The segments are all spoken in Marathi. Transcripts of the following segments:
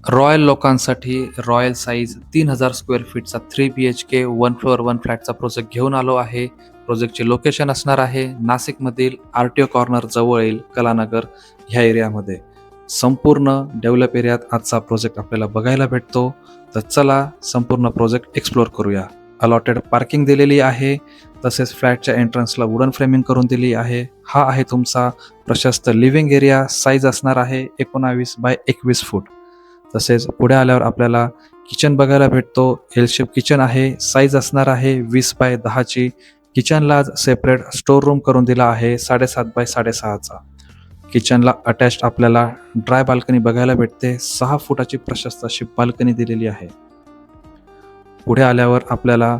रॉयल लोकांसाठी रॉयल साईज 3000 स्क्वेअर फीटचा 3 BHK 1 फ्लोअर 1 फ्लॅटचा प्रोजेक्ट घेऊन आलो आहे. प्रोजेक्टचे लोकेशन असणार आहे नाशिकमधील RTO कॉर्नर जवळील कलानगर ह्या एरियामध्ये. संपूर्ण डेव्हलप एरियात आजचा प्रोजेक्ट आपल्याला बघायला भेटतो. तर चला संपूर्ण प्रोजेक्ट एक्सप्लोर करूया. अलॉटेड पार्किंग दिलेली आहे. तसेच फ्लॅटच्या एंट्रन्सला वुडन फ्रेमिंग करून दिली आहे. हा आहे तुमचा प्रशस्त लिव्हिंग एरिया. साईज असणार आहे 19 बाय 21 फूट. तसेच पुढे आल्यावर आपल्याला किचन बघायला भेटतो. एल शेप किचन आहे. साईज असणार आहे 20 बाय 10ची. किचनला सेपरेट स्टोर रूम करून दिला आहे 7.5 बाय 6.5चा. किचनला अटॅच्ड आपल्याला ड्राय बाल्कनी बघायला भेटते. 6 फुटाची प्रशस्त अशी बाल्कनी दिलेली आहे. पुढे आल्यावर आपल्याला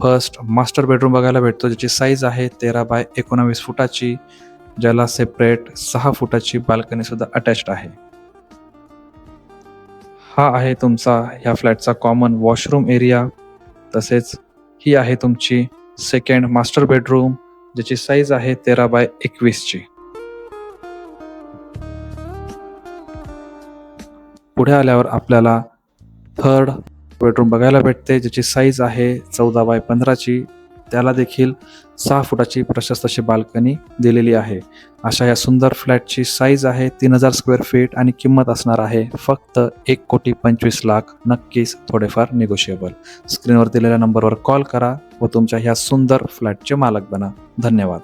फर्स्ट मास्टर बेडरूम बघायला भेटतो, ज्याची साईज आहे 13 बाय 19 फुटाची, ज्याला सेपरेट 6 फुटाची बाल्कनी सुद्धा अटॅच्ड आहे. हा आहे तुमचा ह्या फ्लॅटचा कॉमन वॉशरूम एरिया. तसेच ही आहे तुमची सेकंड मास्टर बेडरूम, ज्याची साईज आहे 13 बाय 21ची. पुढे आल्यावर आपल्याला थर्ड बेडरूम बघायला भेटते, ज्याची साईज आहे 14 बाय 15ची. त्याला देखील 6 फुटाची प्रशस्त अशी बाल्कनी दिलेली आहे. अशा या सुंदर फ्लॅटची साईज आहे 3000 स्क्वेअर फीट आणि किंमत असणार आहे फक्त 1,25,00,000. नक्कीच थोडेफार निगोशिएबल. स्क्रीनवर दिलेल्या नंबरवर कॉल करा व तुमच्या ह्या सुंदर फ्लॅटचे मालक बना. धन्यवाद.